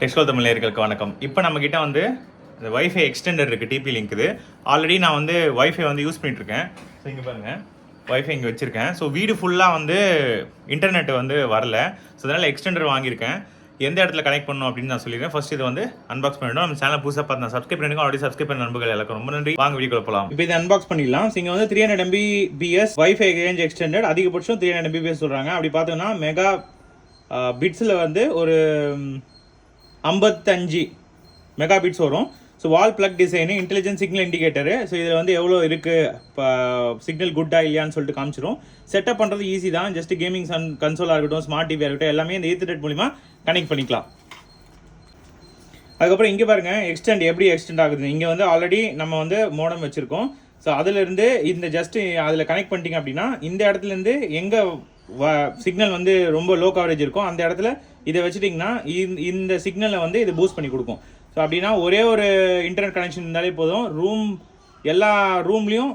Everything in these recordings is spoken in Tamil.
டெக்ஸ்கோல் தமிழர்களுக்கு வணக்கம். இப்போ நம்மக்கிட்ட வந்து இந்த வைஃபை எக்ஸ்டெண்டர் இருக்குது, டிபி லிங்க். இது ஆல்ரெடி நான் வந்து வைஃபை வந்து யூஸ் பண்ணிகிட்ருக்கேன். ஸோ இங்கே பாருங்கள், வைஃபை இங்கே வச்சுருக்கேன். ஸோ வீடு ஃபுல்லாக வந்து இன்டர்நெட் வந்து வரல. ஸோ அதனால் எக்ஸ்டெண்டர் வாங்கியிருக்கேன். எந்த இடத்துல கனெக்ட் பண்ணணும் அப்படின்னு நான் சொல்லியிருக்கேன். ஃபர்ஸ்ட் இது வந்து அன்பாக்ஸ் பண்ணிவிடும். நம்ம சேனல் புதுசாக பார்த்து சப்ஸ்கிரைப் பண்ணிக்கோ. ஆல்ரெடி சப்ஸ்கிரைப் பண்ண நண்பர்கள் எல்லாருக்கும் ரொம்ப நன்றி. வாங்க வீடியோ போகலாம். இப்போ இதை அன்பாக்ஸ் பண்ணிடலாம். ஸோ இங்கே வந்து 300 Mbps வைஃபை ரேஞ்ச் எக்ஸ்டெண்டட், அதிகபட்சம் 300 Mbps சொல்கிறாங்க. அப்படி பார்த்தோன்னா மெகா பிட்ஸில் வந்து ஒரு 55 மெகா பிட்ஸ் வரும். ஸோ வால் plug design, intelligent signal indicator. So இதில் வந்து எவ்வளோ இருக்குது, இப்போ சிக்னல் குட்டா இல்லையான்னு சொல்லிட்டு காமிச்சிடும். செட்டப் பண்ணுறது ஈஸி தான். ஜஸ்ட் கேமிங் கன்சோலாக இருக்கட்டும், ஸ்மார்ட் டிவியாக இருக்கட்டும், எல்லாமே இந்த ஈத்தர்நெட் மூலிமா கனெக்ட் பண்ணிக்கலாம். அதுக்கப்புறம் இங்கே பாருங்கள், எப்படி எக்ஸ்டெண்ட் ஆகுது. இங்கே வந்து ஆல்ரெடி நம்ம வந்து மோடம் வச்சுருக்கோம். ஸோ அதிலேருந்து இந்த ஜஸ்ட்டு அதில் கனெக்ட் பண்ணிட்டீங்க அப்படின்னா, இந்த இடத்துலேருந்து எங்கே சிக்னல் வந்து ரொம்ப லோ கவரேஜ் இருக்கும் அந்த இடத்துல இதை வச்சுட்டிங்கன்னா இந்த சிக்னலை வந்து இது பூஸ்ட் பண்ணி கொடுக்கும். ஸோ அப்படின்னா ஒரே ஒரு இன்டர்நெட் கனெக்ஷன் இருந்தாலே போதும், எல்லா ரூம்லேயும்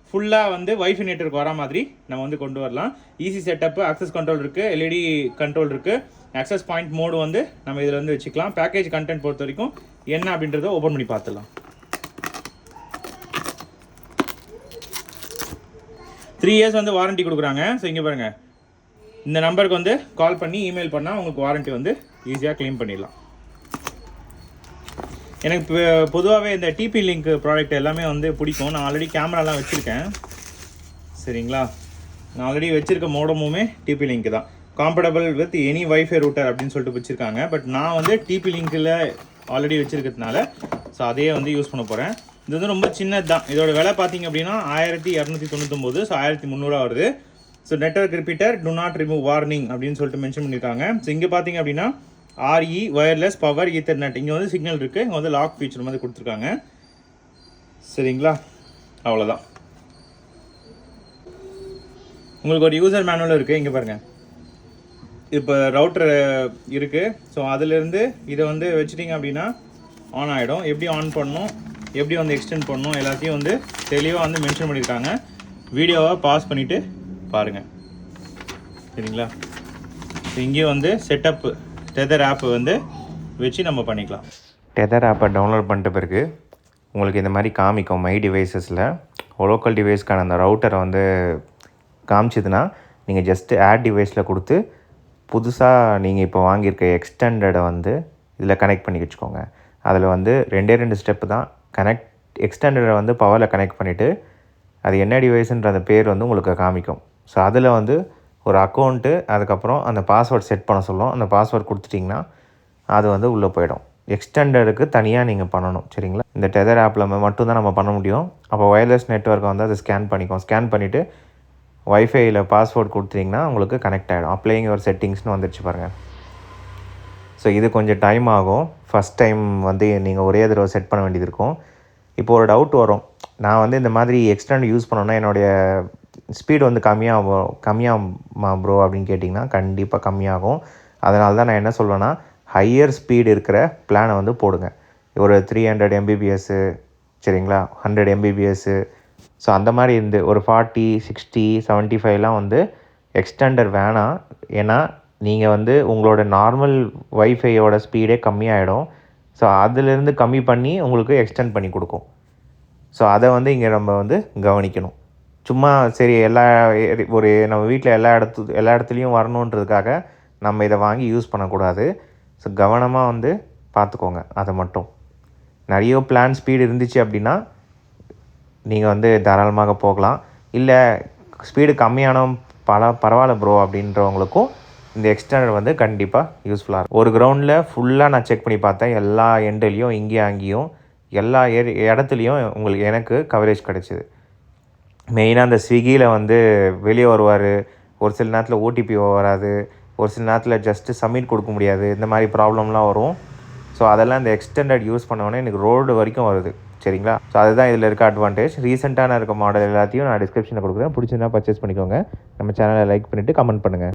ஃபுல்லாக வந்து வைஃபை நெட்வொர்க் வர மாதிரி நம்ம வந்து கொண்டு வரலாம். ஈஸி செட்டப்பு, அக்சஸ் கண்ட்ரோல் இருக்குது, எல்இடி கண்ட்ரோல் இருக்குது, அக்சஸ் பாயிண்ட் மோடு வந்து நம்ம இதில் வந்து வச்சுக்கலாம். பேக்கேஜ் கண்டென்ட் பொறுத்த வரைக்கும் என்ன அப்படின்றத ஓப்பன் பண்ணி பார்த்துடலாம். 3 years வந்து வாரண்ட்டி கொடுக்குறாங்க. ஸோ இங்கே பாருங்கள், இந்த நம்பருக்கு வந்து கால் பண்ணி இமெயில் பண்ணால் உங்களுக்கு வாரண்ட்டி வந்து ஈஸியாக க்ளைம் பண்ணிடலாம். எனக்கு பொதுவாகவே இந்த டிபி லிங்க் ப்ராடக்ட் எல்லாமே வந்து பிடிக்கும். நான் ஆல்ரெடி கேமராலாம் வச்சுருக்கேன், சரிங்களா. நான் ஆல்ரெடி வச்சுருக்க மோடமுமே டிபி லிங்க் தான். காம்படபிள் வித் எனி வைஃபை ரூட்டர் அப்படின்னு சொல்லிட்டு வச்சுருக்காங்க. பட் நான் வந்து டிபி லிங்க்கில் ஆல்ரெடி வச்சுருக்கிறதுனால ஸோ அதையே வந்து யூஸ் பண்ண போகிறேன். இது வந்து ரொம்ப சின்னது தான். இதோட விலை பார்த்தீங்க அப்படின்னா 1299. ஸோ 1300 வருது. So network repeater to not remove warning அப்படின்னு சொல்லிட்டு மென்ஷன் பண்ணியிருக்காங்க. ஸோ இங்கே பார்த்தீங்க அப்படின்னா RE வயர்லெஸ் பவர் ஈத்தர்நெட், இங்கே வந்து சிக்னல் இருக்குது, இங்கே வந்து லாக் ஃபீச்சர் மாதிரி கொடுத்துருக்காங்க, சரிங்களா. அவ்வளோதான். உங்களுக்கு ஒரு யூசர் மேனுவல் இருக்குது. இங்கே பாருங்கள், இப்போ ரவுட்டர் இருக்குது. ஸோ அதிலேருந்து இதை வந்து வச்சுட்டிங்க அப்படின்னா ஆன் ஆகிடும். எப்படி ஆன் பண்ணணும், எப்படி வந்து எக்ஸ்டெண்ட் பண்ணணும், எல்லாத்தையும் வந்து தெளிவாக வந்து மென்ஷன் பண்ணியிருக்காங்க. வீடியோவை பாஸ் பண்ணிவிட்டு பாருங்கள், சரிங்களா. ஸோ இங்கேயும் வந்து செட்டப் டெதர் ஆப் வந்து வச்சு நம்ம பண்ணிக்கலாம். டெதர் ஆப்பை டவுன்லோட் பண்ணிட்ட பிறகு உங்களுக்கு இந்த மாதிரி காமிக்கும். மை டிவைஸஸில் லோக்கல் டிவைஸ்க்கான அந்த ரவுட்டரை வந்து காமிச்சிதுன்னா நீங்கள் ஜஸ்ட்டு ஆட் டிவைஸில் கொடுத்து புதுசாக நீங்கள் இப்போ வாங்கியிருக்க எக்ஸ்டெண்டடை வந்து இதில் கனெக்ட் பண்ணி வச்சுக்கோங்க. அதில் வந்து 2 ஸ்டெப்பு தான். எக்ஸ்டெண்டரை வந்து பவரில் கனெக்ட் பண்ணிவிட்டு அது என்ன டிவைஸுன்ற அந்த பேர் வந்து உங்களுக்கு காமிக்கும். ஸோ அதில் வந்து ஒரு அக்கௌண்ட்டு, அதுக்கப்புறம் அந்த பாஸ்வேர்ட் செட் பண்ண சொல்லும். அந்த பாஸ்வேர்ட் கொடுத்துட்டிங்கன்னா அது வந்து உள்ளே போயிடும். எக்ஸ்டெண்டருக்கு தனியாக நீங்கள் பண்ணணும், சரிங்களா. இந்த டெதர் ஆப்பில் மட்டும்தான் நம்ம பண்ண முடியும். அப்போ வயர்லெஸ் நெட்வொர்க்கை வந்து அதை ஸ்கேன் பண்ணிக்கும். ஸ்கேன் பண்ணிவிட்டு வைஃபையில் பாஸ்வேர்ட் கொடுத்துட்டிங்கன்னா உங்களுக்கு கனெக்ட் ஆகிடும். அப்ளைங் ஒரு செட்டிங்ஸ்னு வந்துடுச்சு பாருங்கள். ஸோ இது கொஞ்சம் டைம் ஆகும். ஃபஸ்ட் டைம் வந்து நீங்கள் ஒரே தடவை செட் பண்ண வேண்டியது இருக்கும். இப்போ ஒரு டவுட் வரும், நான் வந்து இந்த மாதிரி எக்ஸ்டெண்ட் யூஸ் பண்ணோன்னா என்னுடைய ஸ்பீடு வந்து கம்மியாகுமா ப்ரோ அப்படின்னு கேட்டிங்கன்னா கண்டிப்பாக கம்மியாகும். அதனால தான் நான் என்ன சொல்வேன்னா, ஹையர் ஸ்பீடு இருக்கிற பிளானை வந்து போடுங்க. ஒரு 300 Mbps, சரிங்களா, 100 Mbps. ஸோ அந்த மாதிரி இருந்து ஒரு 40, 60, 75லாம் வந்து எக்ஸ்டெண்டர் வேணாம். ஏன்னா நீங்கள் வந்து உங்களோட நார்மல் வைஃபையோட ஸ்பீடே கம்மியாகிடும். ஸோ அதிலேருந்து கம்மி பண்ணி உங்களுக்கு எக்ஸ்டெண்ட் பண்ணி கொடுக்கும். ஸோ அதை வந்து இங்கே நம்ம வந்து கவனிக்கணும். சும்மா சரி நம்ம வீட்டில் எல்லா இடத்துலையும் வரணுன்றதுக்காக நம்ம இதை வாங்கி யூஸ் பண்ணக்கூடாது. ஸோ கவனமாக வந்து பார்த்துக்கோங்க. அதை மட்டும் நிறைய பிளான் ஸ்பீடு இருந்துச்சு அப்படின்னா நீங்கள் வந்து தாராளமாக போகலாம். இல்லை ஸ்பீடு கம்மியான பரவாயில்ல ப்ரோ அப்படின்றவங்களுக்கும் இந்த எக்ஸ்டெண்டர் வந்து கண்டிப்பாக யூஸ்ஃபுல்லாக இருக்கும். ஒரு கிரவுண்டில் ஃபுல்லாக நான் செக் பண்ணி பார்த்தேன். எல்லா எண்ட்லேயும் இங்கேயும் அங்கேயும் எல்லா இடத்துலையும் எனக்கு கவரேஜ் கிடச்சிது. மெயினாக அந்த ஸ்விக்கியில் வந்து வெளியே வருவார், ஒரு சில நேரத்தில் ஓடிபி வராது, ஒரு சில நேரத்தில் ஜஸ்ட்டு சப்மிட் கொடுக்க முடியாது, இந்த மாதிரி ப்ராப்ளம்லாம் வரும். ஸோ அதெல்லாம் இந்த எக்ஸ்டெண்டட் யூஸ் பண்ணோன்னே எனக்கு ரோடு வரைக்கும் வருது, சரிங்களா. ஸோ அதுதான் இதில் இருக்க அட்வான்டேஜ். ரீசெண்டான இருக்க மாடல் எல்லாத்தையும் நான் டிஸ்கிரிப்ஷனில் கொடுக்குறேன். பிடிச்சிருந்தா பர்ச்சேஸ் பண்ணிக்கோங்க. நம்ம சேனலை லைக் பண்ணிவிட்டு கமெண்ட் பண்ணுங்கள்.